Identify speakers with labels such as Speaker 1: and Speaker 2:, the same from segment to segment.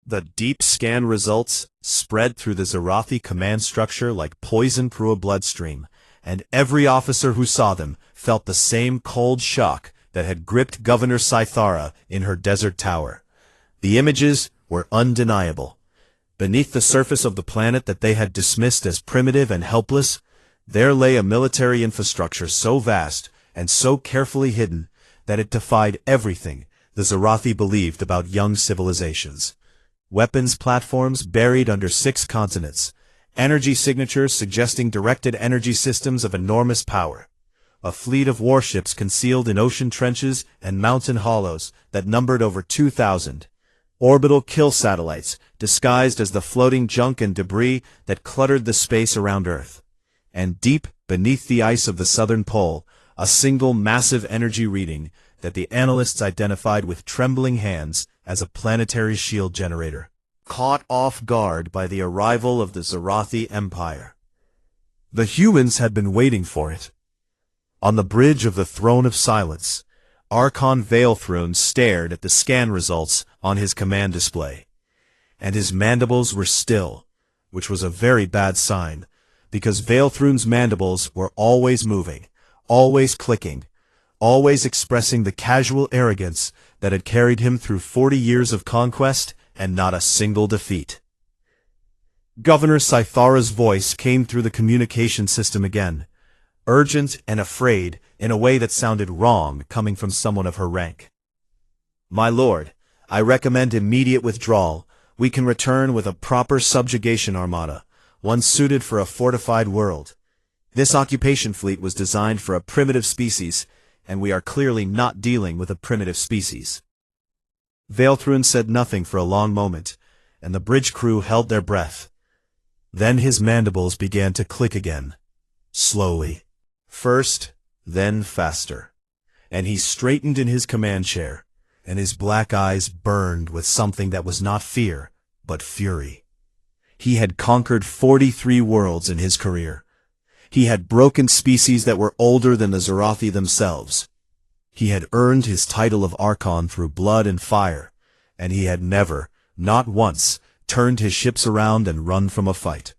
Speaker 1: The deep scan results spread through the Zarathi command structure like poison through a bloodstream, and every officer who saw them felt the same cold shock that had gripped Governor Scythara in her desert tower. The images were undeniable. Beneath the surface of the planet that they had dismissed as primitive and helpless, there lay a military infrastructure so vast and so carefully hidden that it defied everything the Zarathi believed about young civilizations. Weapons platforms buried under 6 continents, energy signatures suggesting directed energy systems of enormous power, a fleet of warships concealed in ocean trenches and mountain hollows that numbered over 2,000, orbital kill satellites disguised as the floating junk and debris that cluttered the space around Earth, and deep beneath the ice of the southern pole, a single massive energy reading that the analysts identified with trembling hands as a planetary shield generator, caught off guard by the arrival of the Zarathi Empire. The humans had been waiting for it. On the bridge of the Throne of Silence, Archon Veilthrun stared at the scan results on his command display, and his mandibles were still, which was a very bad sign, because Veilthrun's mandibles were always moving, always clicking, always expressing the casual arrogance that had carried him through 40 years of conquest and not a single defeat. Governor Scythara's voice came through the communication system again, urgent and afraid in a way that sounded wrong coming from someone of her rank. "My lord, I recommend immediate withdrawal. We can return with a proper subjugation armada, one suited for a fortified world. This occupation fleet was designed for a primitive species, and we are clearly not dealing with a primitive species." Veilthrun said nothing for a long moment, and the bridge crew held their breath. Then his mandibles began to click again, slowly. First, then faster, and he straightened in his command chair, and his black eyes burned with something that was not fear, but fury. He had conquered 43 worlds in his career. He had broken species that were older than the Zarathi themselves. He had earned his title of Archon through blood and fire, and he had never, not once, turned his ships around and run from a fight.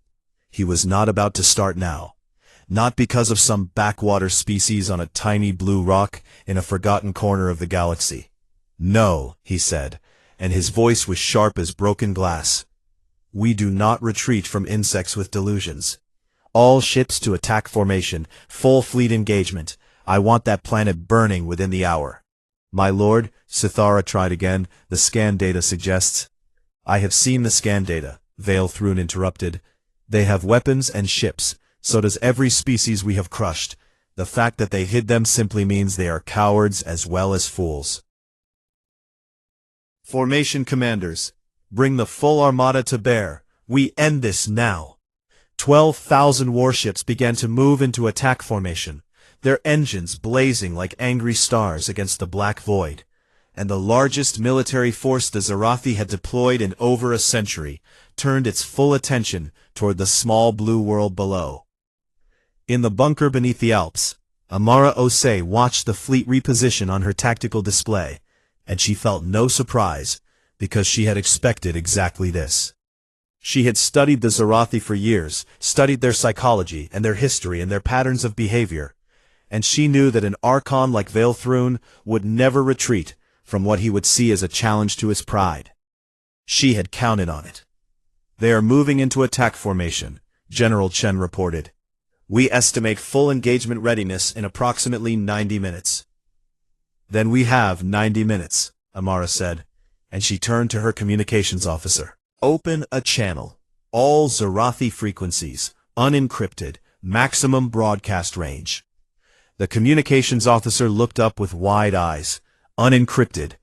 Speaker 1: He was not about to start now. Not because of some backwater species on a tiny blue rock in a forgotten corner of the galaxy. "No," he said, and his voice was sharp as broken glass. "We do not retreat from insects with delusions. All ships to attack formation, full fleet engagement. I want that planet burning within the hour." "My lord," Sithara tried again, "the scan data suggests—" "I have seen the scan data," Veilthrun interrupted. "They have weapons and ships. So does every species we have crushed. The fact that they hid them simply means they are cowards as well as fools." "Formation commanders, bring the full armada to bear. We end this now." 12,000 warships began to move into attack formation, their engines blazing like angry stars against the black void, and the largest military force the Zarathi had deployed in over a century turned its full attention toward the small blue world below. In the bunker beneath the Alps, Amara Osei watched the fleet reposition on her tactical display, and she felt no surprise, because she had expected exactly this. She had studied the Zarathi for years, studied their psychology and their history and their patterns of behavior, and she knew that an Archon like Veilthrun would never retreat from what he would see as a challenge to his pride. She had counted on it. "They are moving into attack formation," General Chen reported. "We estimate full engagement readiness in approximately 90 minutes. "Then we have 90 minutes, Amara said, and she turned to her communications officer. "Open a channel. All Zarathi frequencies, unencrypted, maximum broadcast range." The communications officer looked up with wide eyes. "Unencrypted.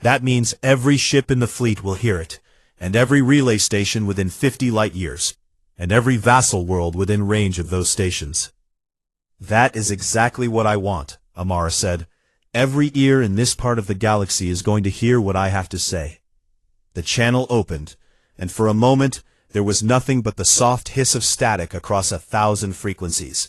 Speaker 1: That means every ship in the fleet will hear it, and every relay station within 50 light years, and every vassal world within range of those stations." "That is exactly what I want," Amara said. "Every ear in this part of the galaxy is going to hear what I have to say." The channel opened, and for a moment there was nothing but the soft hiss of static across 1,000 frequencies.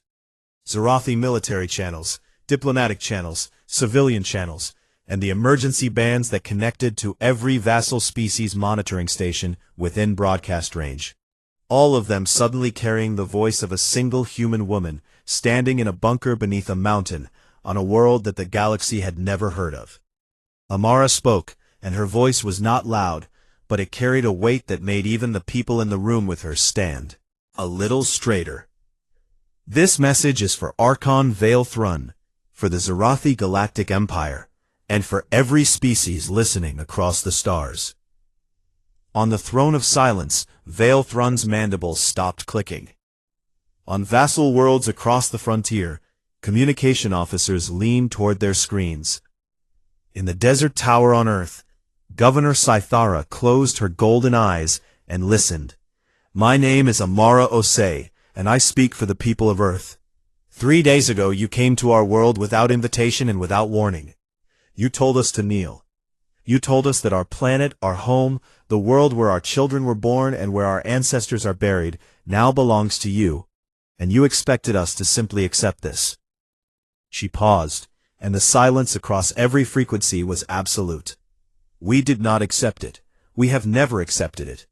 Speaker 1: Zarathi military channels, diplomatic channels, civilian channels, and the emergency bands that connected to every vassal species monitoring station within broadcast range. All of them suddenly carrying the voice of a single human woman standing in a bunker beneath a mountain on a world that the galaxy had never heard of. Amara spoke, and her voice was not loud, but it carried a weight that made even the people in the room with her stand a little straighter. This message is for Archon Vale Thrun, for the Zarathi Galactic Empire, and for every species listening across the stars. On the throne of silence, Vale Thrun's mandibles stopped clicking. On vassal worlds across the frontier, communication officers leaned toward their screens. In the desert tower on Earth, Governor Cythara closed her golden eyes and listened. My name is Amara Osei, and I speak for the people of Earth. 3 days ago you came to our world without invitation and without warning. You told us to kneel. You told us that our planet, our home, the world where our children were born and where our ancestors are buried, now belongs to you, and you expected us to simply accept this. She paused, and the silence across every frequency was absolute. We did not accept it. We have never accepted it.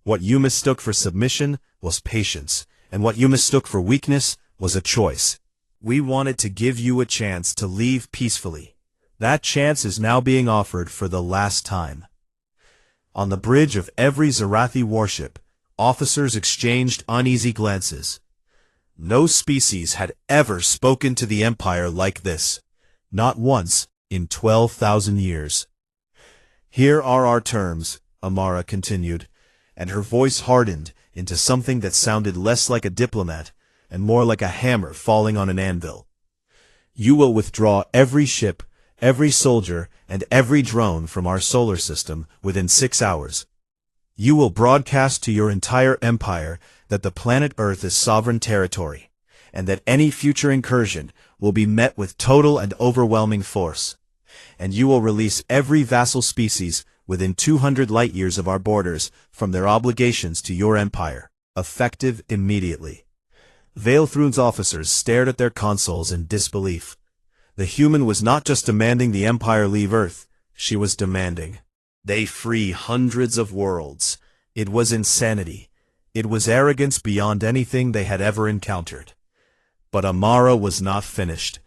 Speaker 1: What you mistook for submission was patience, and what you mistook for weakness was a choice. We wanted to give you a chance to leave peacefully. That chance is now being offered for the last time. On the bridge of every Zarathi warship, officers exchanged uneasy glances. No species had ever spoken to the Empire like this. Not once in 12,000 years. Here are our terms, Amara continued, and her voice hardened into something that sounded less like a diplomat and more like a hammer falling on an anvil. You will withdraw every ship, every soldier, and every drone from our solar system within 6 hours. You will broadcast to your entire empire that the planet Earth is sovereign territory, and that any future incursion will be met with total and overwhelming force. And you will release every vassal species within 200 light-years of our borders from their obligations to your empire, effective immediately. Vale Thrun's officers stared at their consoles in disbelief. The human was not just demanding the Empire leave Earth, she was demanding they free hundreds of worlds. It was insanity. It was arrogance beyond anything they had ever encountered. But Amara was not finished.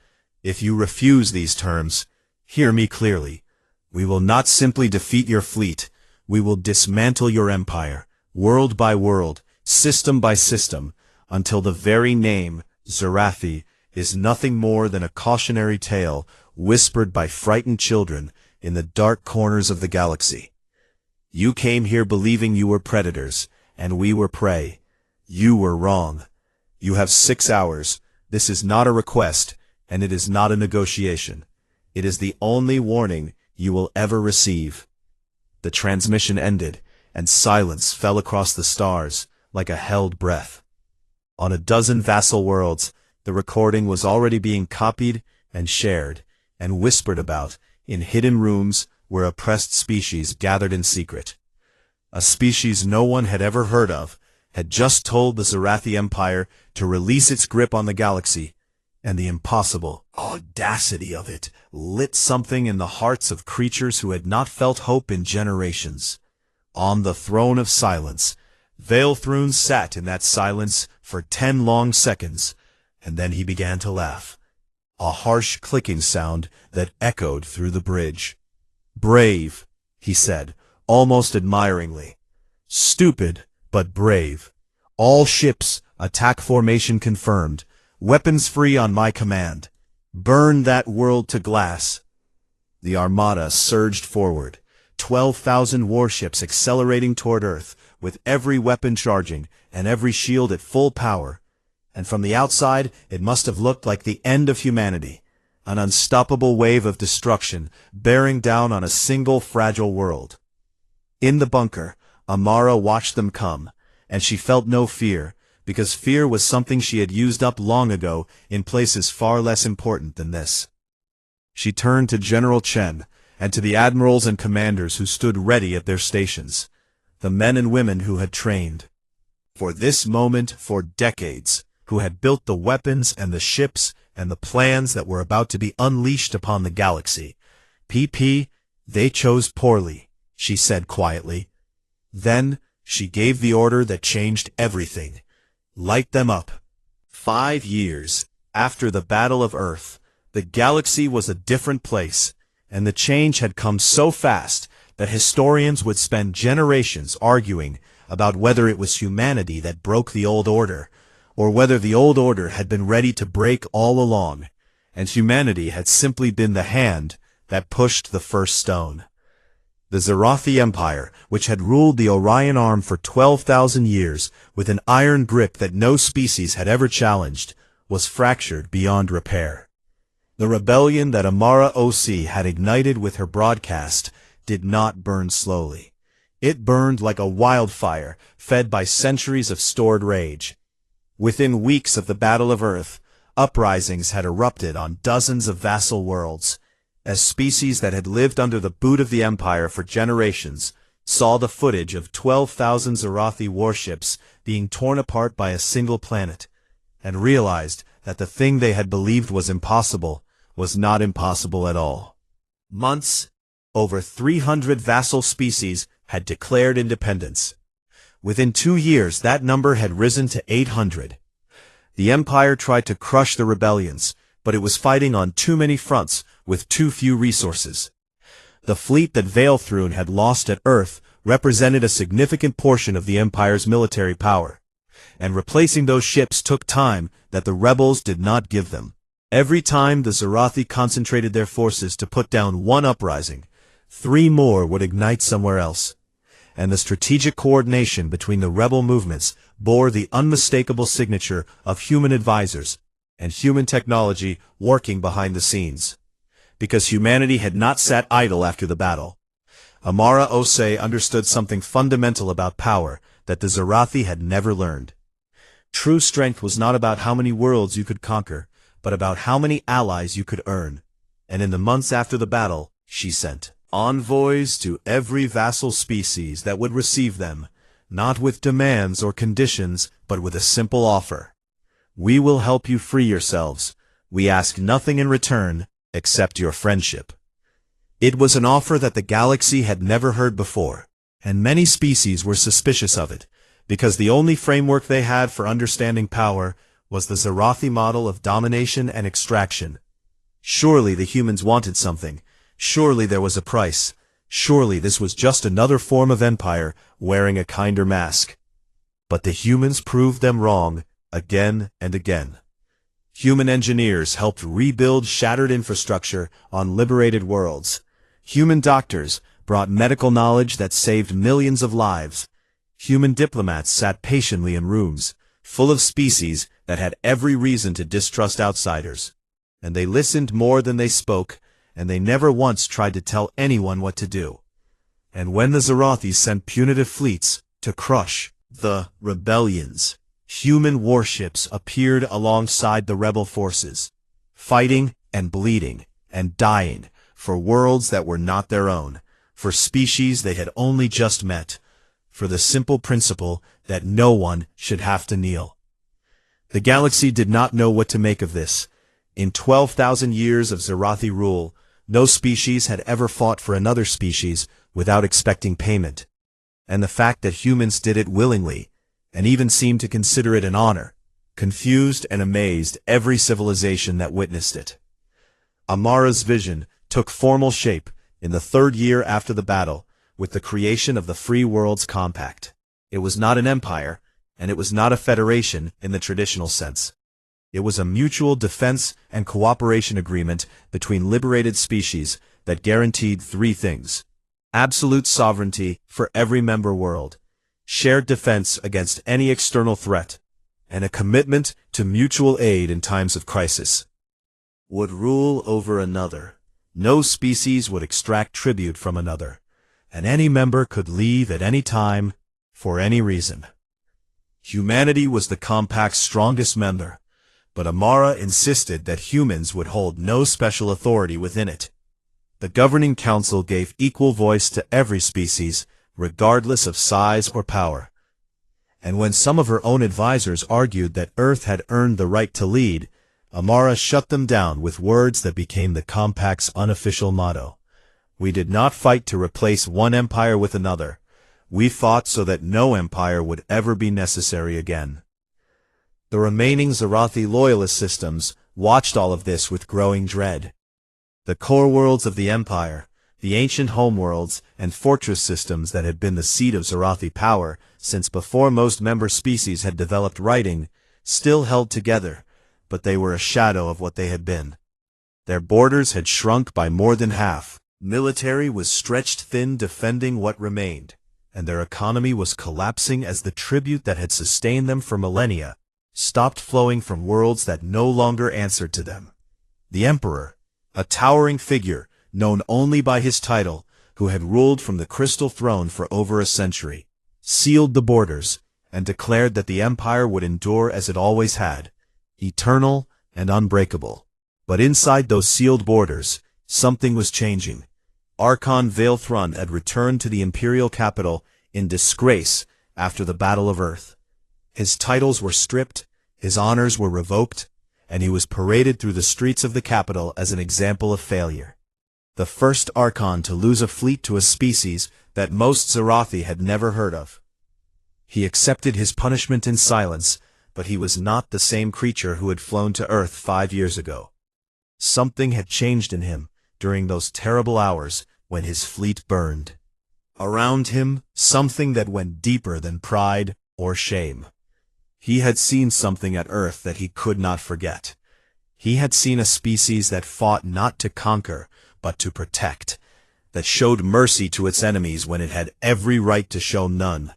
Speaker 1: If you refuse these terms, hear me clearly. We will not simply defeat your fleet. We will dismantle your empire, world by world, system by system, until the very name, Zarathi, is nothing more than a cautionary tale whispered by frightened children in the dark corners of the galaxy. You came here believing you were predators, and we were prey. You were wrong. You have 6 hours. This is not a request, and it is not a negotiation. It is the only warning you will ever receive. The transmission ended, and silence fell across the stars like a held breath. On a dozen vassal worlds, the recording was already being copied and shared and whispered about in hidden rooms where oppressed species gathered in secret. A species no one had ever heard of had just told the Zarathi Empire to release its grip on the galaxy, and the impossible audacity of it lit something in the hearts of creatures who had not felt hope in generations. On the throne of silence, Vale Thrun sat in that silence for 10 long seconds, and then he began to laugh. A harsh clicking sound that echoed through the bridge. Brave, he said, almost admiringly. Stupid, but brave. All ships, attack formation confirmed. Weapons free on my command. Burn that world to glass. The armada surged forward, 12,000 warships accelerating toward Earth, with every weapon charging and every shield at full power. And from the outside, it must have looked like the end of humanity, an unstoppable wave of destruction bearing down on a single fragile world. In the bunker, Amara watched them come, and she felt no fear, because fear was something she had used up long ago in places far less important than this. She turned to General Chen and to the admirals and commanders who stood ready at their stations, the men and women who had trained for this moment for decades, who had built the weapons and the ships and the plans that were about to be unleashed upon the galaxy. PP, they chose poorly, she said quietly. Then, she gave the order that changed everything. Light them up. 5 years after the Battle of Earth, the galaxy was a different place, and the change had come so fast that historians would spend generations arguing about whether it was humanity that broke the old order, or whether the old order had been ready to break all along, and humanity had simply been the hand that pushed the first stone. The Zarathi Empire, which had ruled the Orion Arm for 12,000 years with an iron grip that no species had ever challenged, was fractured beyond repair. The rebellion that Amara OC had ignited with her broadcast did not burn slowly. It burned like a wildfire, fed by centuries of stored rage. Within weeks of the Battle of Earth, uprisings had erupted on dozens of vassal worlds, as species that had lived under the boot of the Empire for generations saw the footage of 12,000 Zarathi warships being torn apart by a single planet, and realized that the thing they had believed was impossible was not impossible at all. Months, over 300 vassal species had declared independence. Within 2 years, that number had risen to 800. The Empire tried to crush the rebellions, but it was fighting on too many fronts with too few resources. The fleet that Veilthrun had lost at Earth represented a significant portion of the Empire's military power, and replacing those ships took time that the rebels did not give them. Every time the Zarathi concentrated their forces to put down one uprising, 3 more would ignite somewhere else, and the strategic coordination between the rebel movements bore the unmistakable signature of human advisors and human technology working behind the scenes. Because humanity had not sat idle after the battle, Amara Ose understood something fundamental about power that the Zarathi had never learned. True strength was not about how many worlds you could conquer, but about how many allies you could earn. And in the months after the battle, she sent envoys to every vassal species that would receive them, not with demands or conditions, but with a simple offer. We will help you free yourselves. We ask nothing in return, except your friendship. It was an offer that the galaxy had never heard before, and many species were suspicious of it, because the only framework they had for understanding power was the Zarathi model of domination and extraction. Surely the humans wanted something. Surely there was a price. Surely this was just another form of empire wearing a kinder mask. But the humans proved them wrong again and again. Human engineers helped rebuild shattered infrastructure on liberated worlds. Human doctors brought medical knowledge that saved millions of lives. Human diplomats sat patiently in rooms full of species that had every reason to distrust outsiders. And they listened more than they spoke, and they never once tried to tell anyone what to do. And when the Zarathi sent punitive fleets to crush the rebellions, human warships appeared alongside the rebel forces, fighting and bleeding and dying for worlds that were not their own, for species they had only just met, for the simple principle that no one should have to kneel. The galaxy did not know what to make of this. In 12,000 years of Zarathi rule, no species had ever fought for another species without expecting payment. And the fact that humans did it willingly, and even seemed to consider it an honor, confused and amazed every civilization that witnessed it. Amara's vision took formal shape in the 3rd year after the battle, with the creation of the Free Worlds Compact. It was not an empire, and it was not a federation in the traditional sense. It was a mutual defense and cooperation agreement between liberated species that guaranteed 3 things: absolute sovereignty for every member world, shared defense against any external threat, and a commitment to mutual aid in times of crisis. Would rule over another. No species would extract tribute from another, and any member could leave at any time, for any reason. Humanity was the compact's strongest member, but Amara insisted that humans would hold no special authority within it. The governing council gave equal voice to every species, regardless of size or power. And when some of her own advisors argued that Earth had earned the right to lead, Amara shut them down with words that became the compact's unofficial motto: We did not fight to replace one empire with another. We fought so that no empire would ever be necessary again. The remaining Zarathi loyalist systems watched all of this with growing dread. The core worlds of the empire, the ancient homeworlds and fortress systems that had been the seat of Zarathi power since before most member species had developed writing, still held together, but they were a shadow of what they had been. Their borders had shrunk by more than half. Military was stretched thin defending what remained, and their economy was collapsing as the tribute that had sustained them for millennia stopped flowing from worlds that no longer answered to them. The Emperor, a towering figure known only by his title, who had ruled from the crystal throne for over a century, sealed the borders and declared that the empire would endure as it always had, eternal and unbreakable. But inside those sealed borders, something was changing. Archon Veilthrun had returned to the imperial capital in disgrace after the Battle of Earth. His titles were stripped, his honors were revoked, and he was paraded through the streets of the capital as an example of failure. The first Archon to lose a fleet to a species that most Zarathi had never heard of. He accepted his punishment in silence, but he was not the same creature who had flown to Earth 5 years ago. Something had changed in him during those terrible hours when his fleet burned. Around him, something that went deeper than pride or shame. He had seen something at Earth that he could not forget. He had seen a species that fought not to conquer, but to protect, that showed mercy to its enemies when it had every right to show none,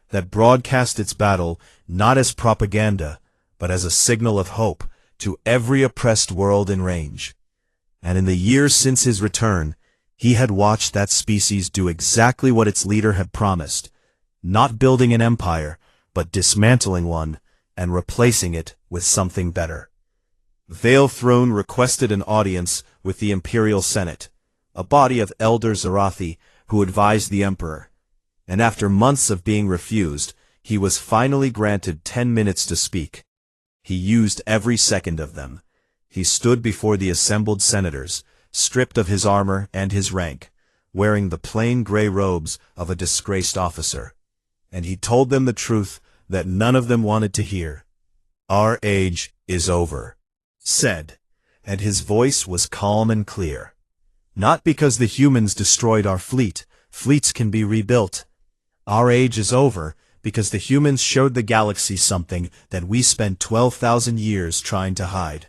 Speaker 1: that broadcast its battle not as propaganda, but as a signal of hope to every oppressed world in range. And in the years since his return, he had watched that species do exactly what its leader had promised, not building an empire, but dismantling one and replacing it with something better. Veilthrun requested an audience with the Imperial Senate, a body of elder Zarathi who advised the Emperor, and after months of being refused, he was finally granted 10 minutes to speak. He used every second of them. He stood before the assembled senators, stripped of his armor and his rank, wearing the plain gray robes of a disgraced officer, and he told them the truth that none of them wanted to hear. "Our age is over," said, and his voice was calm and clear. "Not because the humans destroyed our fleet. Fleets can be rebuilt. Our age is over because the humans showed the galaxy something that we spent 12,000 years trying to hide.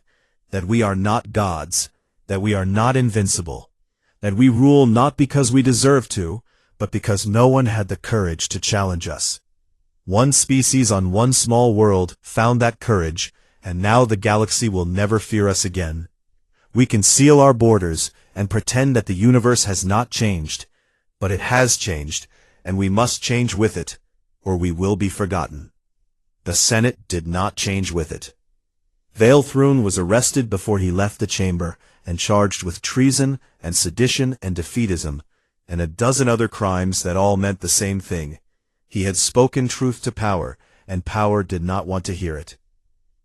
Speaker 1: That we are not gods. That we are not invincible. That we rule not because we deserve to, but because no one had the courage to challenge us. One species on one small world found that courage, and now the galaxy will never fear us again. We can seal our borders and pretend that the universe has not changed, but it has changed, and we must change with it, or we will be forgotten." The Senate did not change with it. Veilthrun was arrested before he left the chamber and charged with treason and sedition and defeatism, and a dozen other crimes that all meant the same thing. He had spoken truth to power, and power did not want to hear it.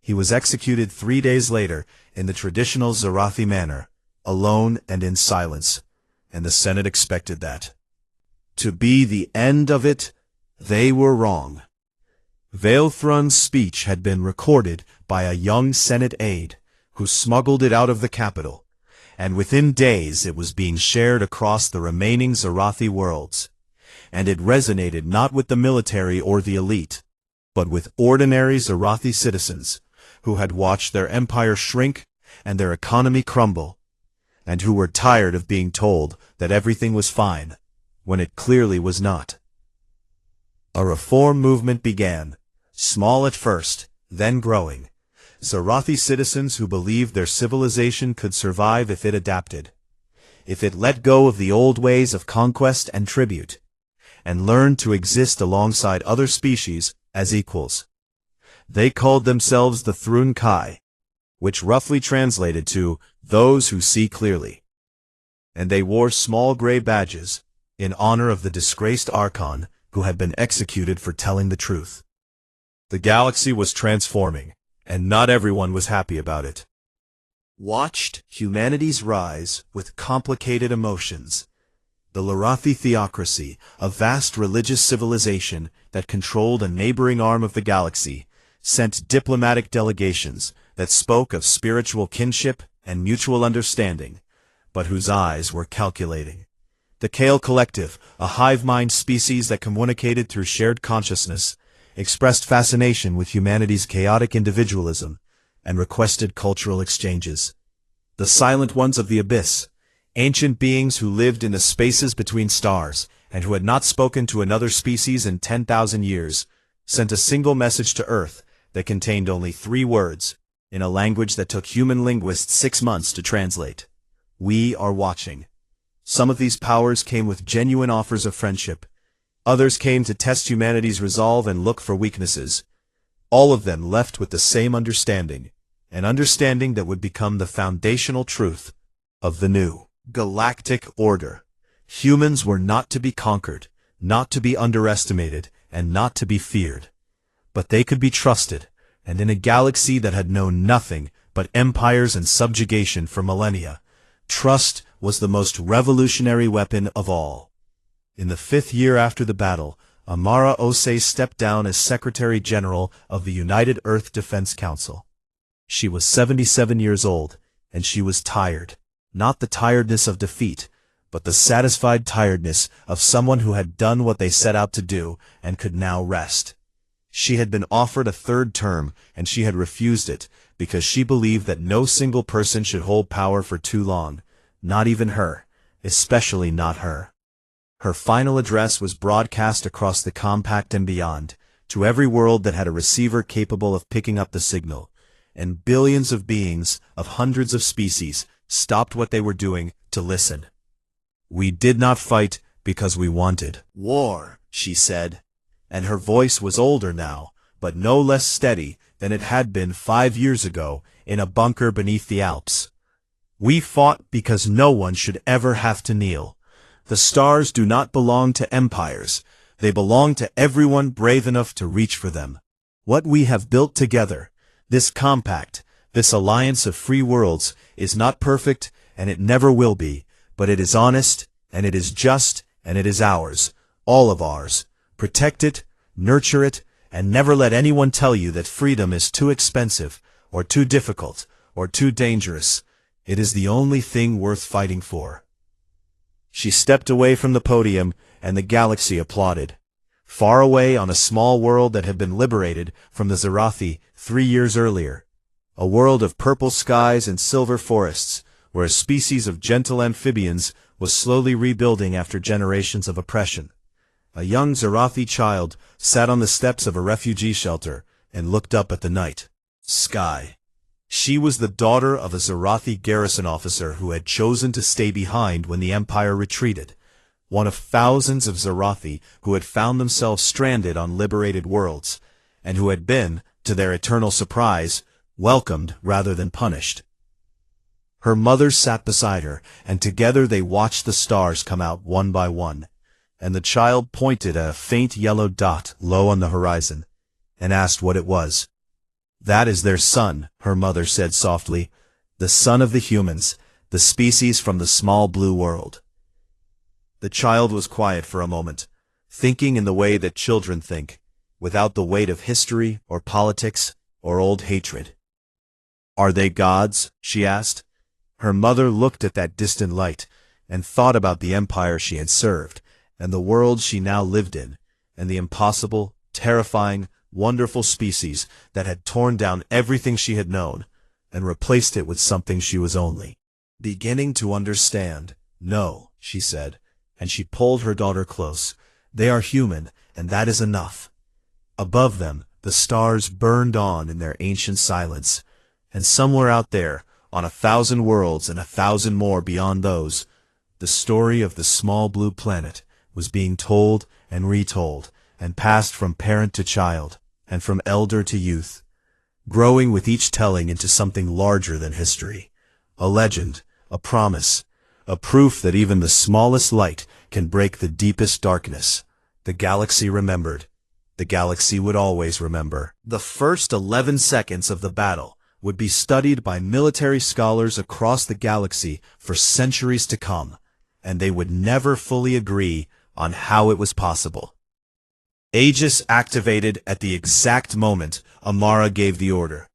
Speaker 1: He was executed 3 days later in the traditional Zarathi manner, alone and in silence, and the Senate expected that. To be the end of it, they were wrong. Veilthrun's speech had been recorded by a young Senate aide, who smuggled it out of the capital, and within days it was being shared across the remaining Zarathi worlds. And it resonated not with the military or the elite, but with ordinary Zarathi citizens, who had watched their empire shrink and their economy crumble, and who were tired of being told that everything was fine, when it clearly was not. A reform movement began, small at first, then growing. Zarathi citizens who believed their civilization could survive if it adapted, if it let go of the old ways of conquest and tribute, and learned to exist alongside other species as equals. They called themselves the Thrun Kai, which roughly translated to those who see clearly. And they wore small gray badges, in honor of the disgraced Archon who had been executed for telling the truth. The galaxy was transforming, and not everyone was happy about it. Watched humanity's rise with complicated emotions. The Larathi theocracy, a vast religious civilization that controlled a neighboring arm of the galaxy, sent diplomatic delegations that spoke of spiritual kinship and mutual understanding, but whose eyes were calculating. The Kale Collective, a hive-mind species that communicated through shared consciousness, expressed fascination with humanity's chaotic individualism and requested cultural exchanges. The Silent Ones of the Abyss, ancient beings who lived in the spaces between stars and who had not spoken to another species in 10,000 years, sent a single message to Earth that contained only 3 words, in a language that took human linguists 6 months to translate. We are watching. Some of these powers came with genuine offers of friendship. Others came to test humanity's resolve and look for weaknesses. All of them left with the same understanding, an understanding that would become the foundational truth of the new galactic order. Humans were not to be conquered, not to be underestimated, and not to be feared. But they could be trusted, and in a galaxy that had known nothing but empires and subjugation for millennia, trust was the most revolutionary weapon of all. In the 5th year after the battle, Amara Osei stepped down as Secretary General of the United Earth Defense Council. She was 77 years old, and she was tired. Not the tiredness of defeat, but the satisfied tiredness of someone who had done what they set out to do and could now rest. She had been offered a 3rd term, and she had refused it because she believed that no single person should hold power for too long, not even her, especially not her. Her final address was broadcast across the compact and beyond, to every world that had a receiver capable of picking up the signal, and billions of beings of hundreds of species stopped what they were doing to listen. We did not fight because we wanted war, she said, and her voice was older now, but no less steady than it had been 5 years ago in a bunker beneath the Alps. We fought because no one should ever have to kneel. The stars do not belong to empires. They belong to everyone brave enough to reach for them. What we have built together, this compact, this alliance of free worlds, is not perfect, and it never will be, but it is honest, and it is just, and it is ours, all of ours. Protect it, nurture it, and never let anyone tell you that freedom is too expensive, or too difficult, or too dangerous. It is the only thing worth fighting for. She stepped away from the podium, and the galaxy applauded. Far away on a small world that had been liberated from the Zarathi 3 years earlier, a world of purple skies and silver forests, where a species of gentle amphibians was slowly rebuilding after generations of oppression. A young Zarathi child sat on the steps of a refugee shelter and looked up at the night sky. She was the daughter of a Zarathi garrison officer who had chosen to stay behind when the Empire retreated, one of thousands of Zarathi who had found themselves stranded on liberated worlds, and who had been, to their eternal surprise, welcomed rather than punished. Her mother sat beside her, and together they watched the stars come out one by one, and the child pointed at a faint yellow dot low on the horizon, and asked what it was. "That is their sun," her mother said softly, "the son of the humans, the species from the small blue world." The child was quiet for a moment, thinking in the way that children think, without the weight of history or politics or old hatred. "Are they gods?" she asked. Her mother looked at that distant light, and thought about the empire she had served, and the world she now lived in, and the impossible, terrifying, wonderful species that had torn down everything she had known, and replaced it with something she was only beginning to understand. "No," she said, and she pulled her daughter close. "They are human, and that is enough." Above them, the stars burned on in their ancient silence, and somewhere out there, on 1,000 worlds and 1,000 more beyond those, the story of the small blue planet was being told and retold, and passed from parent to child, and from elder to youth, growing with each telling into something larger than history, a legend, a promise, a proof that even the smallest light can break the deepest darkness. The galaxy remembered. The galaxy would always remember. The first 11 seconds of the battle would be studied by military scholars across the galaxy for centuries to come, and they would never fully agree on how it was possible. Aegis activated at the exact moment Amara gave the order,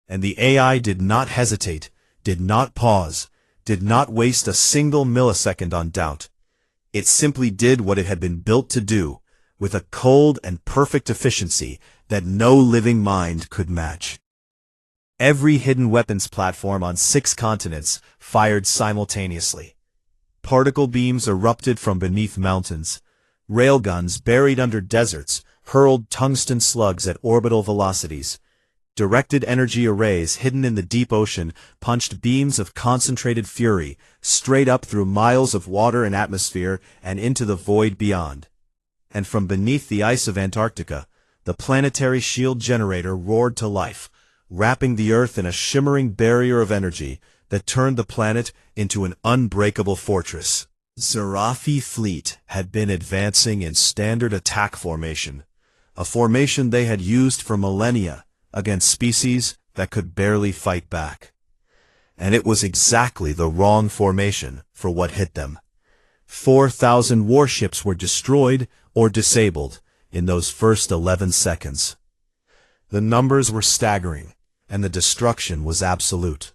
Speaker 1: and the AI did not hesitate, did not pause, did not waste a single millisecond on doubt. It simply did what it had been built to do, with a cold and perfect efficiency that no living mind could match. Every hidden weapons platform on 6 continents fired simultaneously. Particle beams erupted from beneath mountains. Railguns buried under deserts hurled tungsten slugs at orbital velocities. Directed energy arrays hidden in the deep ocean punched beams of concentrated fury straight up through miles of water and atmosphere and into the void beyond. And from beneath the ice of Antarctica, the planetary shield generator roared to life, wrapping the Earth in a shimmering barrier of energy that turned the planet into an unbreakable fortress. Zarathi fleet had been advancing in standard attack formation, a formation they had used for millennia against species that could barely fight back. And it was exactly the wrong formation for what hit them. 4,000 warships were destroyed or disabled in those first 11 seconds. The numbers were staggering, and the destruction was absolute.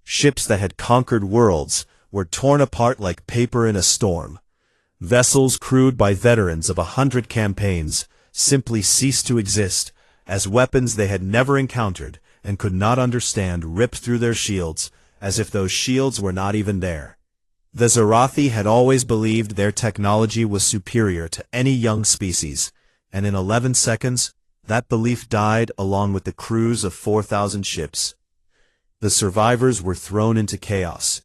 Speaker 1: Ships that had conquered worlds were torn apart like paper in a storm. Vessels crewed by veterans of 100 campaigns simply ceased to exist, as weapons they had never encountered and could not understand ripped through their shields, as if those shields were not even there. The Zarathi had always believed their technology was superior to any young species, and in 11 seconds, that belief died along with the crews of 4,000 ships. The survivors were thrown into chaos.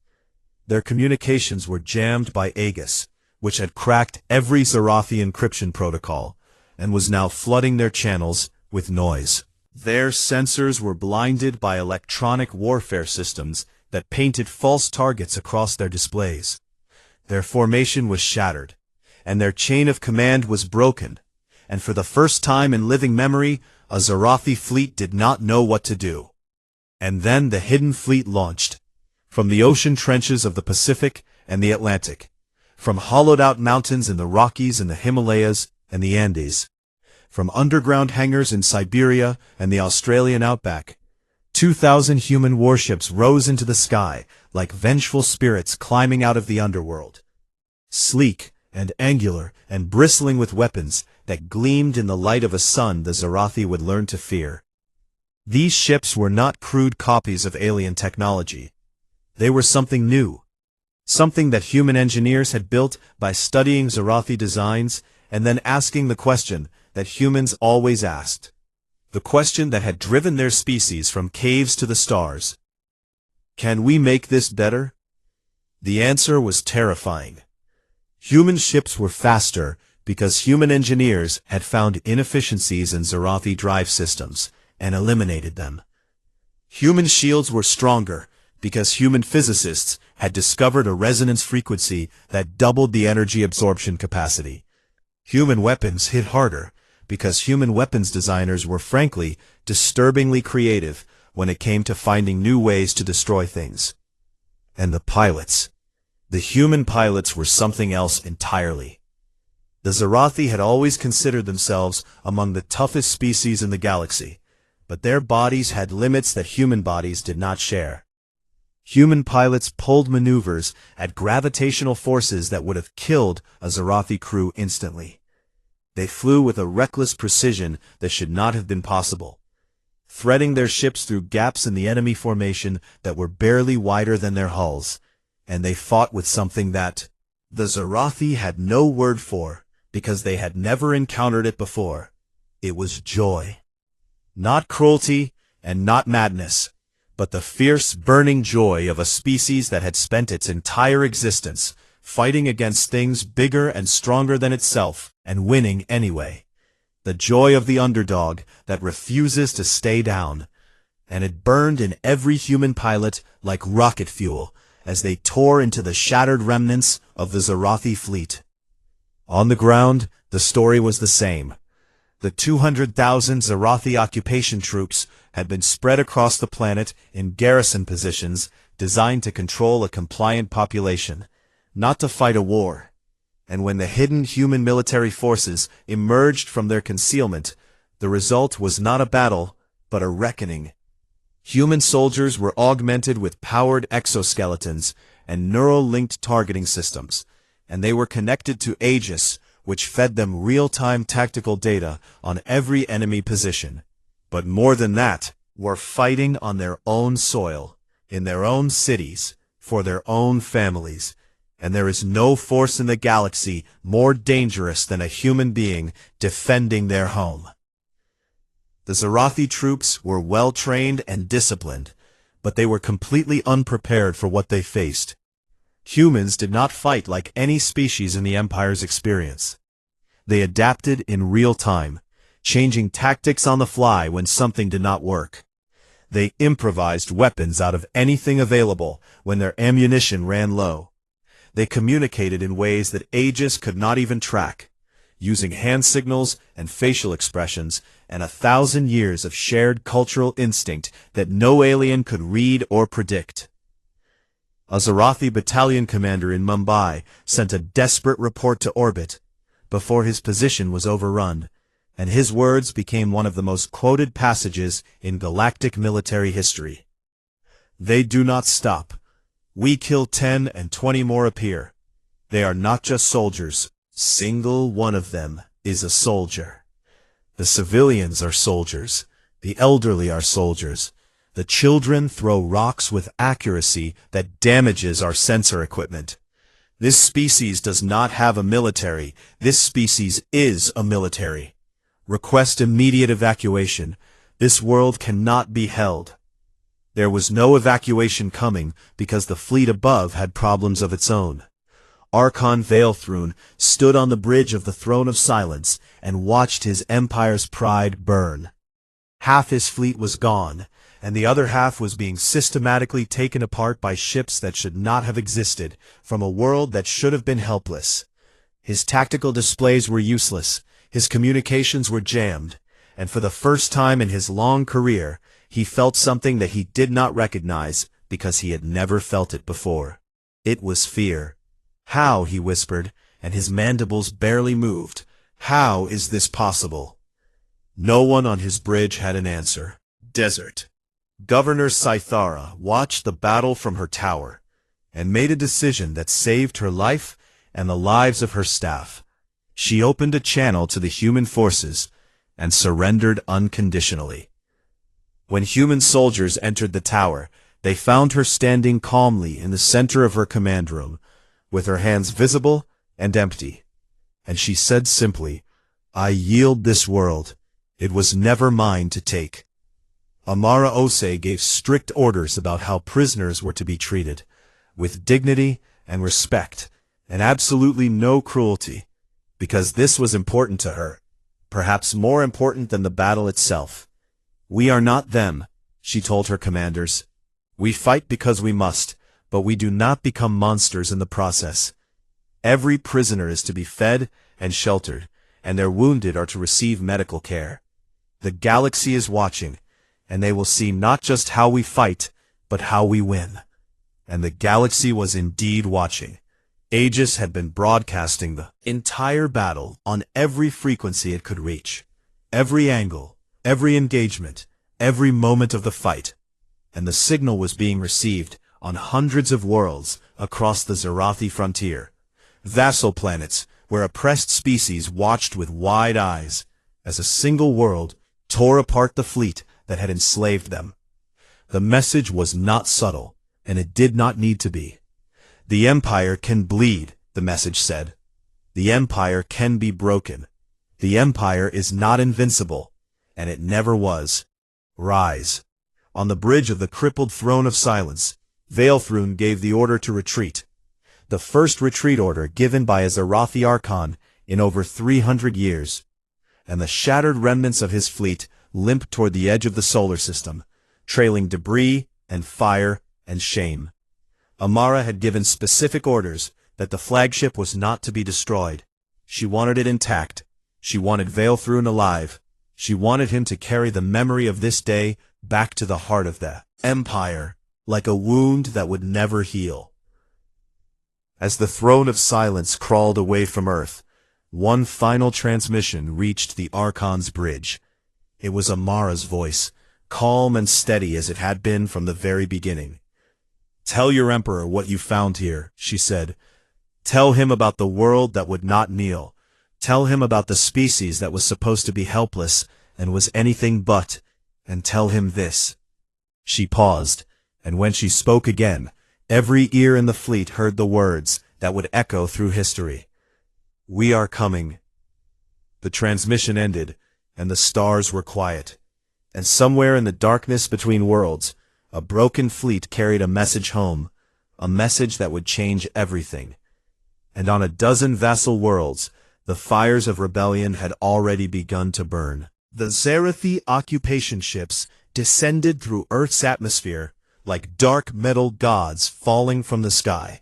Speaker 1: Their communications were jammed by Aegis, which had cracked every Zarathi encryption protocol, and was now flooding their channels with noise. Their sensors were blinded by electronic warfare systems that painted false targets across their displays. Their formation was shattered, and their chain of command was broken, and for the first time in living memory, a Zarathi fleet did not know what to do. And then the hidden fleet launched, from the ocean trenches of the Pacific and the Atlantic, from hollowed-out mountains in the Rockies and the Himalayas and the Andes, from underground hangars in Siberia and the Australian outback. 2,000 human warships rose into the sky like vengeful spirits climbing out of the underworld. Sleek and angular and bristling with weapons that gleamed in the light of a sun the Zarathi would learn to fear. These ships were not crude copies of alien technology. They were something new, something that human engineers had built by studying Zarathi designs and then asking the question that humans always asked, the question that had driven their species from caves to the stars. Can we make this better? The answer was terrifying. Human ships were faster because human engineers had found inefficiencies in Zarathi drive systems and eliminated them. Human shields were stronger because human physicists had discovered a resonance frequency that doubled the energy absorption capacity. Human weapons hit harder because human weapons designers were frankly disturbingly creative when it came to finding new ways to destroy things. And the pilots. The human pilots were something else entirely. The Zarathi had always considered themselves among the toughest species in the galaxy, but their bodies had limits that human bodies did not share. Human pilots pulled maneuvers at gravitational forces that would have killed a Zarathi crew instantly. They flew with a reckless precision that should not have been possible, threading their ships through gaps in the enemy formation that were barely wider than their hulls, and they fought with something that the Zarathi had no word for because they had never encountered it before. It was joy. Not cruelty and not madness, but the fierce, burning joy of a species that had spent its entire existence fighting against things bigger and stronger than itself, and winning anyway. The joy of the underdog that refuses to stay down. And it burned in every human pilot like rocket fuel as they tore into the shattered remnants of the Zarathi fleet. On the ground, the story was the same. The 200,000 Zarathi occupation troops had been spread across the planet in garrison positions designed to control a compliant population. not to fight a war. And when the hidden human military forces emerged from their concealment, the result was not a battle, but a reckoning. Human soldiers were augmented with powered exoskeletons and neural-linked targeting systems, and they were connected to Aegis, which fed them real-time tactical data on every enemy position. But more than that, were fighting on their own soil, in their own cities, for their own families, and there is no force in the galaxy more dangerous than a human being defending their home. The Zarathi troops were well-trained and disciplined, but they were completely unprepared for what they faced. Humans did not fight like any species in the Empire's experience. They adapted in real time, changing tactics on the fly when something did not work. They improvised weapons out of anything available when their ammunition ran low. They communicated in ways that Aegis could not even track, using hand signals and facial expressions and 1,000 years of shared cultural instinct that no alien could read or predict. A Zarathi battalion commander in Mumbai sent a desperate report to orbit before his position was overrun, and his words became one of the most quoted passages in galactic military history. "They do not stop. We kill 10 and 20 more appear. They are not just soldiers. Single one of them is a soldier. The civilians are soldiers. The elderly are soldiers. The children throw rocks with accuracy that damages our sensor equipment. This species does not have a military. This species is a military. Request immediate evacuation. This world cannot be held." There was no evacuation coming because the fleet above had problems of its own. Archon Veilthrun stood on the bridge of the Throne of Silence and watched his empire's pride burn. Half his fleet was gone, and the other half was being systematically taken apart by ships that should not have existed, from a world that should have been helpless. His tactical displays were useless, his communications were jammed, and for the first time in his long career, he felt something that he did not recognize because he had never felt it before. It was fear. "How?" he whispered, and his mandibles barely moved. "How is this possible?" No one on his bridge had an answer. Desert. Governor Scythara watched the battle from her tower and made a decision that saved her life and the lives of her staff. She opened a channel to the human forces and surrendered unconditionally. When human soldiers entered the tower, they found her standing calmly in the center of her command room, with her hands visible and empty. And she said simply, "I yield this world. It was never mine to take." Amara Ose gave strict orders about how prisoners were to be treated, with dignity and respect, and absolutely no cruelty, because this was important to her, perhaps more important than the battle itself. "We are not them," she told her commanders. "We fight because we must, but we do not become monsters in the process. Every prisoner is to be fed and sheltered, and their wounded are to receive medical care. The galaxy is watching, and they will see not just how we fight, but how we win." And the galaxy was indeed watching. Aegis had been broadcasting the entire battle on every frequency it could reach, every angle, every engagement, every moment of the fight, and the signal was being received on hundreds of worlds across the Zarathi frontier, vassal planets where oppressed species watched with wide eyes as a single world tore apart the fleet that had enslaved them. The message was not subtle, and it did not need to be. "The Empire can bleed," the message said. "The Empire can be broken. The Empire is not invincible, and it never was. Rise." On the bridge of the crippled Throne of Silence, Veilthrun gave the order to retreat, the first retreat order given by a Zarathi Archon in over 300 years, and the shattered remnants of his fleet limped toward the edge of the solar system, trailing debris and fire and shame. Amara had given specific orders that the flagship was not to be destroyed. She wanted it intact. She wanted Veilthrun alive. She wanted him to carry the memory of this day back to the heart of the Empire, like a wound that would never heal. As the throne of silence crawled away from Earth, one final transmission reached the Archon's bridge. It was Amara's voice, calm and steady as it had been from the very beginning. "Tell your Emperor what you found here," she said. "Tell him about the world that would not kneel. Tell him about the species that was supposed to be helpless and was anything but, and tell him this." She paused, and when she spoke again, every ear in the fleet heard the words that would echo through history. "We are coming." The transmission ended, and the stars were quiet. And somewhere in the darkness between worlds, a broken fleet carried a message home, a message that would change everything. And on a dozen vassal worlds, the fires of rebellion had already begun to burn. The Zerathi occupation ships descended through Earth's atmosphere like dark metal gods falling from the sky,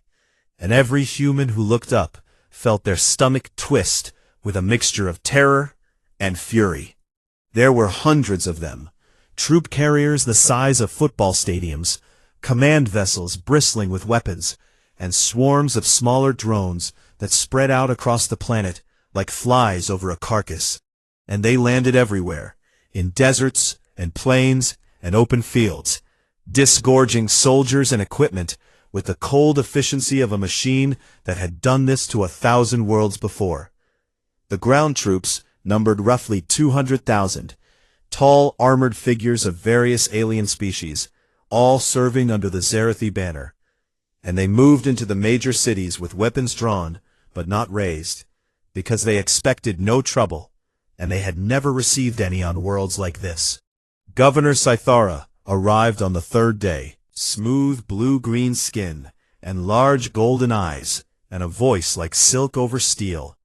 Speaker 1: and every human who looked up felt their stomach twist with a mixture of terror and fury. There were hundreds of them, troop carriers the size of football stadiums, command vessels bristling with weapons, and swarms of smaller drones that spread out across the planet like flies over a carcass. And they landed everywhere, in deserts and plains and open fields, disgorging soldiers and equipment with the cold efficiency of a machine that had done this to 1,000 worlds before. The ground troops numbered roughly 200,000, tall armored figures of various alien species, all serving under the Zerathi banner. And they moved into the major cities with weapons drawn, but not raised, because they expected no trouble, and they had never received any on worlds like this. Governor Cythara arrived on the third day, smooth blue-green skin, and large golden eyes, and a voice like silk over steel.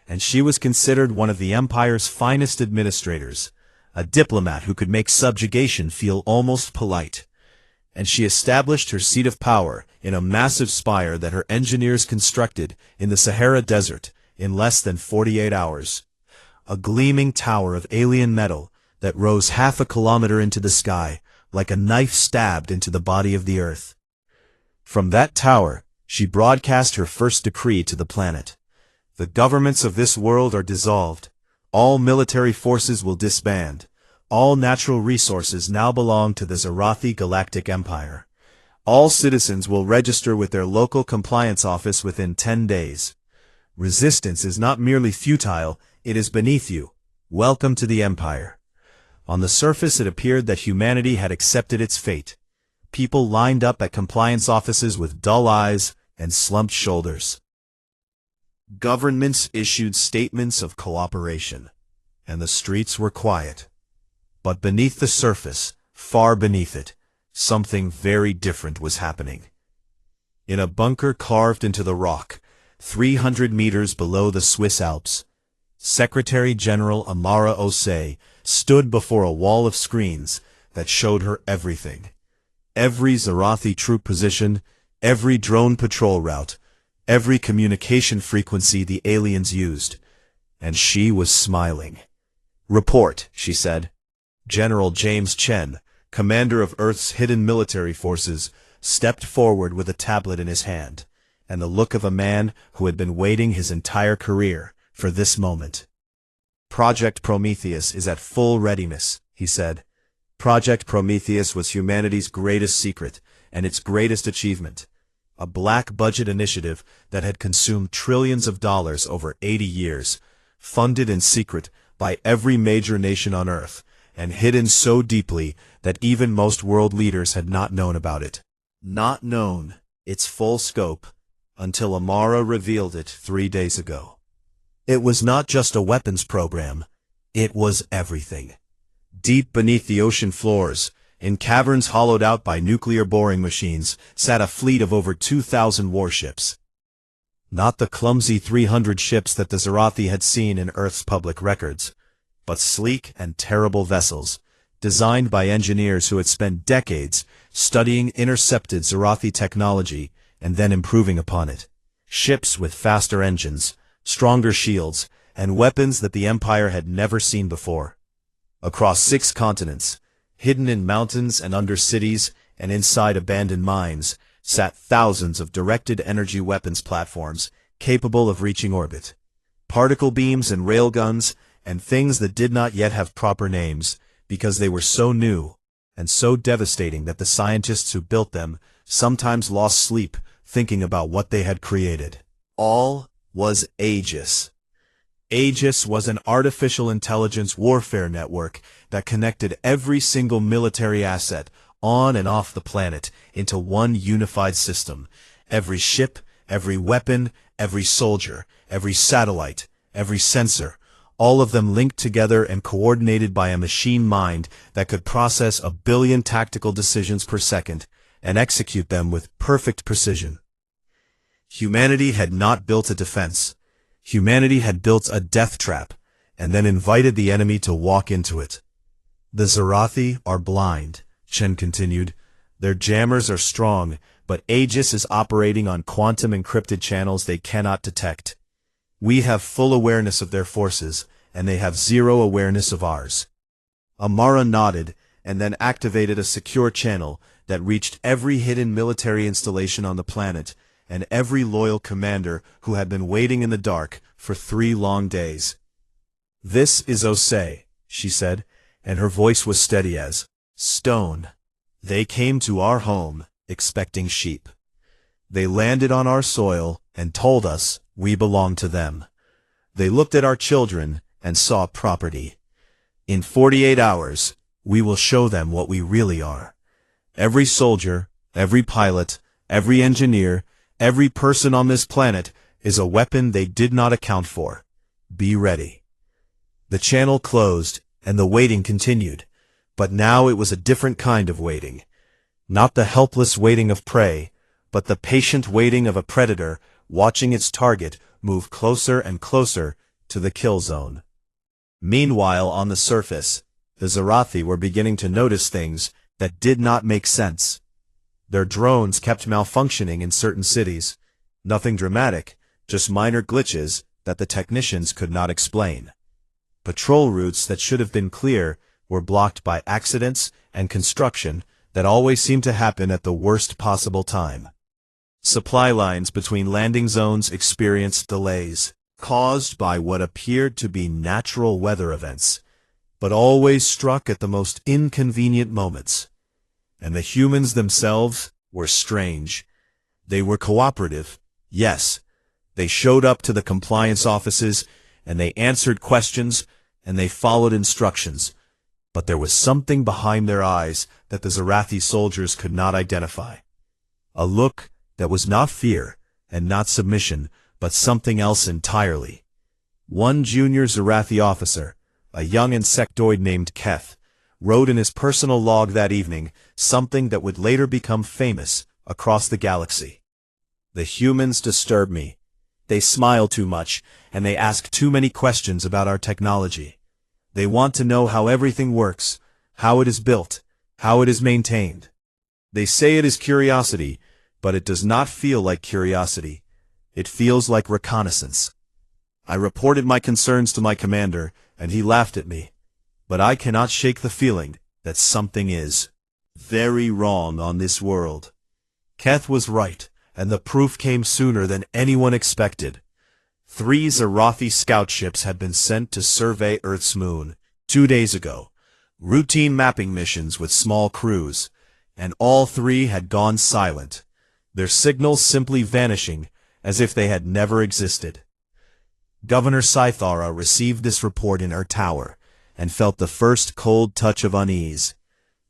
Speaker 1: And she was considered one of the Empire's finest administrators, a diplomat who could make subjugation feel almost polite. And she established her seat of power in a massive spire that her engineers constructed in the Sahara Desert in less than 48 hours. A gleaming tower of alien metal that rose half a kilometer into the sky, like a knife stabbed into the body of the Earth. From that tower, she broadcast her first decree to the planet. The governments of this world are dissolved. All military forces will disband. All natural resources now belong to the Zerathi Galactic Empire. All citizens will register with their local compliance office within 10 days. Resistance is not merely futile, it is beneath you. Welcome to the Empire. On the surface it appeared that humanity had accepted its fate. People lined up at compliance offices with dull eyes and slumped shoulders. Governments issued statements of cooperation, and the streets were quiet. But beneath the surface, far beneath it, something very different was happening. In a bunker carved into the rock, 300 meters below the Swiss Alps, Secretary General Amara Osei stood before a wall of screens that showed her everything. Every Zerathi troop position, every drone patrol route, every communication frequency the aliens used. And she was smiling. "Report," she said. General James Chen, commander of Earth's hidden military forces, stepped forward with a tablet in his hand, and the look of a man who had been waiting his entire career for this moment. "Project Prometheus is at full readiness," he said. Project Prometheus was humanity's greatest secret and its greatest achievement. A black-budget initiative that had consumed trillions of dollars over 80 years, funded in secret by every major nation on Earth, and hidden so deeply that even most world leaders had not known about it. Not known its full scope until Amara revealed it 3 days ago. It was not just a weapons program, it was everything. Deep beneath the ocean floors, in caverns hollowed out by nuclear boring machines, sat a fleet of over 2,000 warships. Not the clumsy 300 ships that the Zerathi had seen in Earth's public records, but sleek and terrible vessels, designed by engineers who had spent decades studying intercepted Zerathi technology and then improving upon it. Ships with faster engines, stronger shields, and weapons that the Empire had never seen before. Across 6 continents, hidden in mountains and under cities and inside abandoned mines, sat thousands of directed energy weapons platforms capable of reaching orbit. Particle beams and railguns, and things that did not yet have proper names, because they were so new and so devastating that the scientists who built them sometimes lost sleep thinking about what they had created. All was Aegis. Aegis was an artificial intelligence warfare network that connected every single military asset on and off the planet into one unified system. Every ship, every weapon, every soldier, every satellite, every sensor, all of them linked together and coordinated by a machine mind that could process 1 billion tactical decisions per second and execute them with perfect precision. Humanity had not built a defense. Humanity had built a death trap, and then invited the enemy to walk into it. The Zarathi are blind, Chen continued. Their jammers are strong, but Aegis is operating on quantum encrypted channels they cannot detect. We have full awareness of their forces, and they have zero awareness of ours. Amara nodded, and then activated a secure channel that reached every hidden military installation on the planet, and every loyal commander who had been waiting in the dark for 3 long days. "This is Osei," she said, and her voice was steady as stone. "They came to our home, expecting sheep. They landed on our soil and told us we belong to them. They looked at our children and saw property. In 48 hours, we will show them what we really are. Every soldier, every pilot, every engineer, every person on this planet is a weapon they did not account for. Be ready." The channel closed, and the waiting continued, but now it was a different kind of waiting. Not the helpless waiting of prey, but the patient waiting of a predator watching its target move closer and closer to the kill zone. Meanwhile, on the surface, the Zarathi were beginning to notice things that did not make sense. Their drones kept malfunctioning in certain cities. Nothing dramatic, just minor glitches that the technicians could not explain. Patrol routes that should have been clear were blocked by accidents and construction that always seemed to happen at the worst possible time. Supply lines between landing zones experienced delays, caused by what appeared to be natural weather events, but always struck at the most inconvenient moments. And the humans themselves were strange. They were cooperative, yes. They showed up to the compliance offices, and they answered questions, and they followed instructions. But there was something behind their eyes that the Zarathi soldiers could not identify. A look that was not fear and not submission, but something else entirely. One junior Zarathi officer, a young insectoid named Keth, wrote in his personal log that evening something that would later become famous across the galaxy. "The humans disturb me. They smile too much, and they ask too many questions about our technology. They want to know how everything works, how it is built, how it is maintained. They say it is curiosity, but it does not feel like curiosity. It feels like reconnaissance." I reported my concerns to my commander, and he laughed at me. But I cannot shake the feeling that something is very wrong on this world. Keth was right, and the proof came sooner than anyone expected. 3 Zarathi scout ships had been sent to survey Earth's moon 2 days ago, routine mapping missions with small crews, and all 3 had gone silent, their signals simply vanishing as if they had never existed. Governor Scythara received this report in her tower, and felt the first cold touch of unease.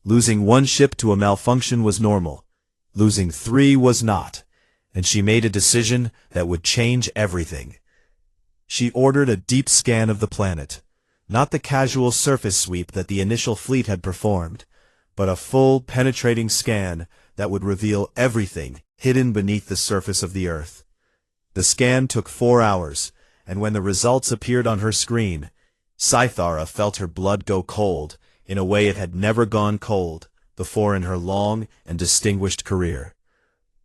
Speaker 1: Losing 1 ship to a malfunction was normal. Losing 3 was not, and she made a decision that would change everything. She ordered a deep scan of the planet, not the casual surface sweep that the initial fleet had performed, but a full, penetrating scan that would reveal everything hidden beneath the surface of the Earth. The scan took 4 hours, and when the results appeared on her screen, Scythara felt her blood go cold in a way it had never gone cold before in her long and distinguished career.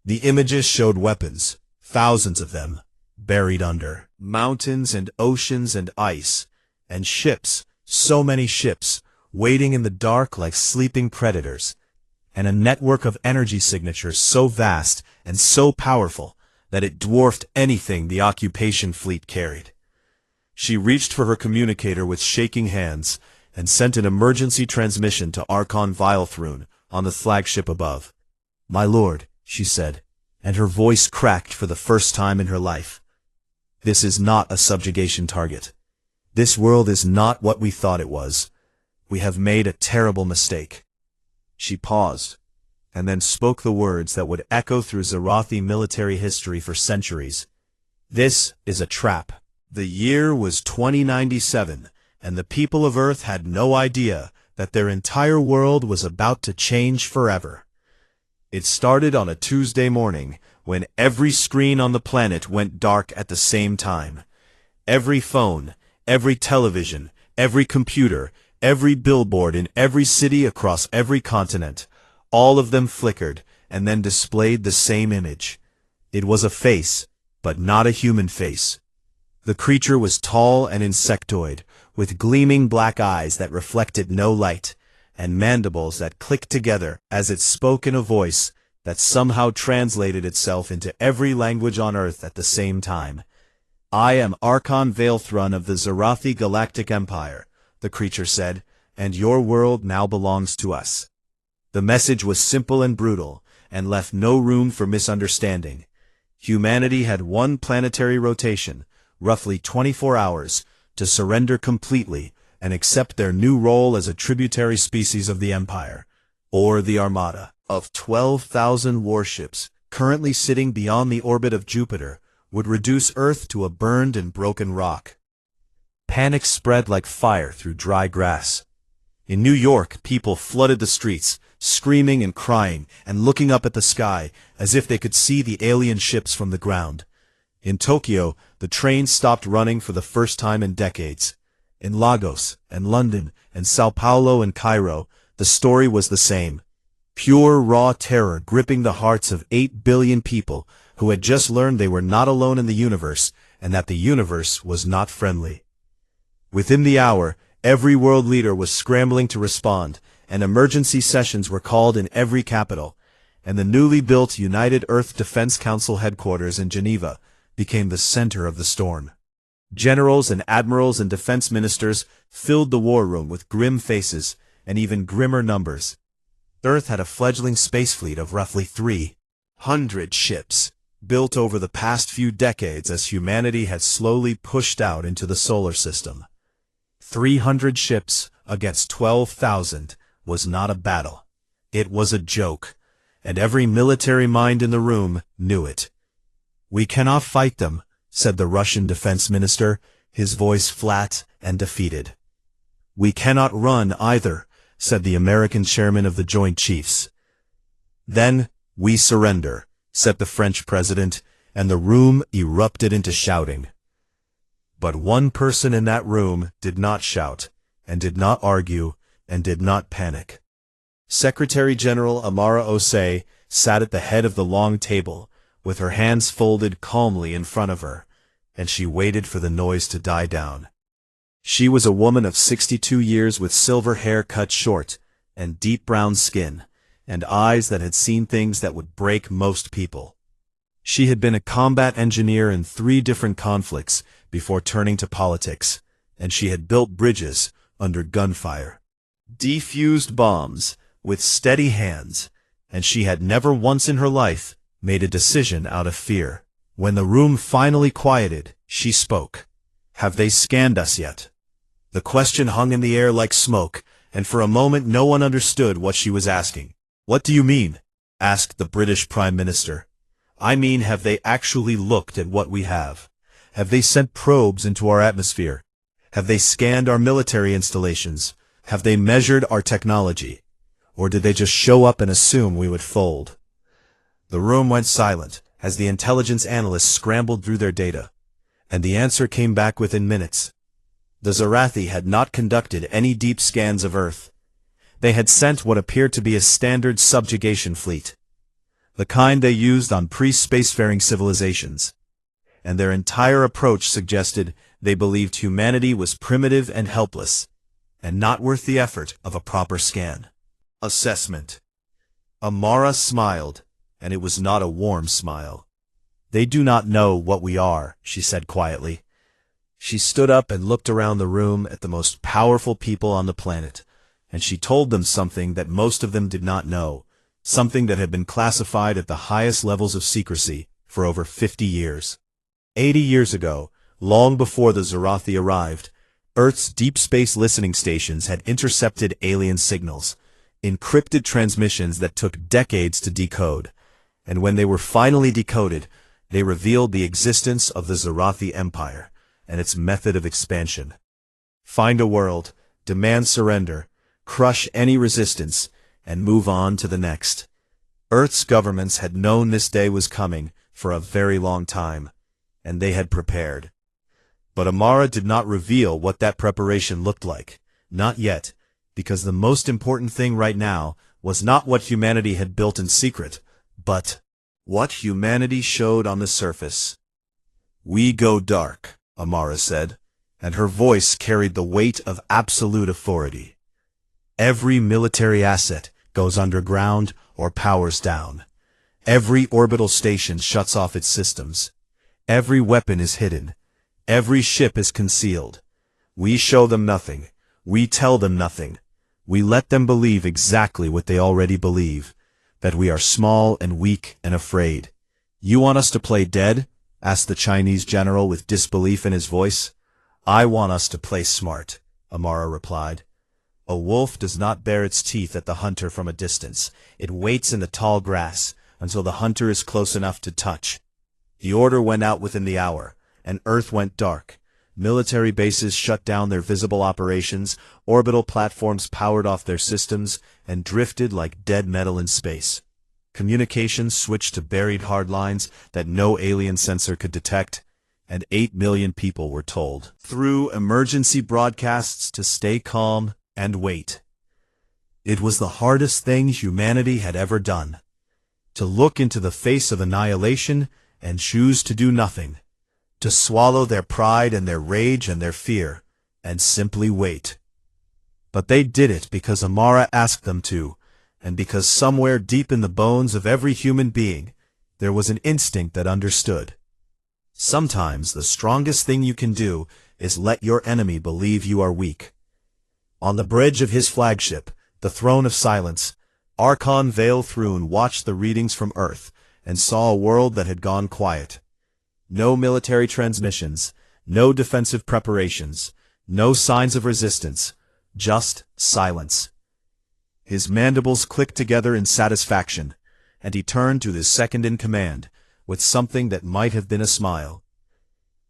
Speaker 1: The images showed weapons, thousands of them, buried under mountains and oceans and ice, and ships, so many ships, waiting in the dark like sleeping predators. and a network of energy signatures so vast and so powerful that it dwarfed anything the occupation fleet carried. She reached for her communicator with shaking hands and sent an emergency transmission to Archon Vilthrun on the flagship above. "My lord," she said, and her voice cracked for the first time in her life. "This is not a subjugation target. This world is not what we thought it was. We have made a terrible mistake." She paused, and then spoke the words that would echo through Zarathi military history for centuries. "This is a trap." The year was 2097, and the people of Earth had no idea that their entire world was about to change forever. It started on a Tuesday morning, when every screen on the planet went dark at the same time. Every phone, every television, every computer, every billboard in every city across every continent, all of them flickered and then displayed the same image. It was a face, but not a human face. The creature was tall and insectoid, with gleaming black eyes that reflected no light, and mandibles that clicked together as it spoke in a voice that somehow translated itself into every language on Earth at the same time. "I am Archon Vilthrun of the Zarathi Galactic Empire," the creature said, "and your world now belongs to us." The message was simple and brutal, and left no room for misunderstanding. Humanity had one planetary rotation, roughly 24 hours, to surrender completely and accept their new role as a tributary species of the Empire, or the Armada of 12,000 warships currently sitting beyond the orbit of Jupiter would reduce Earth to a burned and broken rock. Panic spread like fire through dry grass. In New York, people flooded the streets, screaming and crying and looking up at the sky as if they could see the alien ships from the ground. In Tokyo, the trains stopped running for the first time in decades. In Lagos and London and Sao Paulo and Cairo, the story was the same. Pure, raw terror gripping the hearts of 8 billion people who had just learned they were not alone in the universe and that the universe was not friendly. Within the hour, every world leader was scrambling to respond, and emergency sessions were called in every capital, and the newly built United Earth Defense Council headquarters in Geneva became the center of the storm. Generals and admirals and defense ministers filled the war room with grim faces and even grimmer numbers. Earth had a fledgling space fleet of roughly 300 ships, built over the past few decades as humanity had slowly pushed out into the solar system. 300 ships against 12,000 was not a battle. It was a joke, and every military mind in the room knew it. "We cannot fight them," said the Russian defense minister, his voice flat and defeated. "We cannot run either," said the American chairman of the Joint Chiefs. "Then we surrender," said the French president, and the room erupted into shouting. But one person in that room did not shout, and did not argue, and did not panic. Secretary General Amara Osei sat at the head of the long table, with her hands folded calmly in front of her, and she waited for the noise to die down. She was a woman of 62 years with silver hair cut short, and deep brown skin, and eyes that had seen things that would break most people. She had been a combat engineer in 3 different conflicts before turning to politics, and she had built bridges under gunfire, defused bombs with steady hands, and she had never once in her life made a decision out of fear. When the room finally quieted, she spoke. "Have they scanned us yet?" The question hung in the air like smoke, and for a moment no one understood what she was asking. "What do you mean?" asked the British Prime Minister. "I mean, have they actually looked at what we have? Have they sent probes into our atmosphere? Have they scanned our military installations? Have they measured our technology? Or did they just show up and assume we would fold?" The room went silent as the intelligence analysts scrambled through their data, and the answer came back within minutes. The Zarathi had not conducted any deep scans of Earth. They had sent what appeared to be a standard subjugation fleet, the kind they used on pre-spacefaring civilizations, and their entire approach suggested they believed humanity was primitive and helpless, and not worth the effort of a proper scan. Assessment. Amara smiled, and it was not a warm smile. "They do not know what we are," she said quietly. She stood up and looked around the room at the most powerful people on the planet, and she told them something that most of them did not know, something that had been classified at the highest levels of secrecy for over 50 years. 80 years ago, long before the Zorathi arrived, Earth's deep space listening stations had intercepted alien signals, encrypted transmissions that took decades to decode, and when they were finally decoded, they revealed the existence of the Zorathi Empire and its method of expansion. Find a world, demand surrender, crush any resistance, and move on to the next. Earth's governments had known this day was coming for a very long time, and they had prepared. But Amara did not reveal what that preparation looked like, not yet, because the most important thing right now was not what humanity had built in secret, but what humanity showed on the surface. "We go dark," Amara said, and her voice carried the weight of absolute authority. "Every military asset goes underground or powers down. Every orbital station shuts off its systems. Every weapon is hidden. Every ship is concealed. We show them nothing. We tell them nothing. We let them believe exactly what they already believe, that we are small and weak and afraid." "You want us to play dead?" asked the Chinese general with disbelief in his voice. "I want us to play smart," Amara replied. "A wolf does not bare its teeth at the hunter from a distance. It waits in the tall grass until the hunter is close enough to touch." The order went out within the hour, and Earth went dark. Military bases shut down their visible operations, orbital platforms powered off their systems, and drifted like dead metal in space. Communications switched to buried hardlines that no alien sensor could detect, and 8 million people were told, through emergency broadcasts, to stay calm and wait. It was the hardest thing humanity had ever done. To look into the face of annihilation and choose to do nothing. To swallow their pride and their rage and their fear, and simply wait. But they did it because Amara asked them to, and because somewhere deep in the bones of every human being, there was an instinct that understood. Sometimes the strongest thing you can do is let your enemy believe you are weak. On the bridge of his flagship, the Throne of Silence, Archon Vale Thrune watched the readings from Earth and saw a world that had gone quiet. No military transmissions, no defensive preparations, no signs of resistance, just silence. His mandibles clicked together in satisfaction, and he turned to his second-in-command with something that might have been a smile.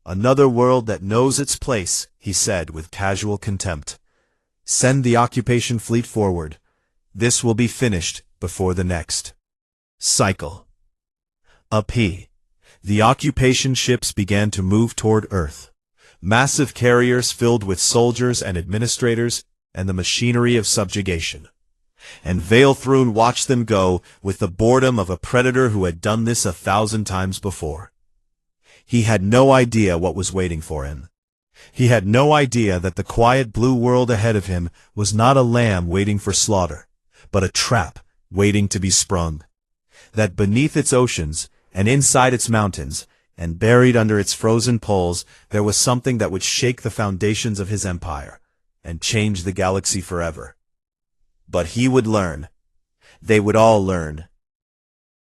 Speaker 1: "Another world that knows its place," he said with casual contempt. "Send the occupation fleet forward. This will be finished before the next cycle." The occupation ships began to move toward Earth. Massive carriers filled with soldiers and administrators and the machinery of subjugation. And Vale Thrune watched them go with the boredom of a predator who had done this 1,000 times before. He had no idea what was waiting for him. He had no idea that the quiet blue world ahead of him was not a lamb waiting for slaughter, but a trap waiting to be sprung. That beneath its oceans, and inside its mountains, and buried under its frozen poles, there was something that would shake the foundations of his empire, and change the galaxy forever. But he would learn. They would all learn.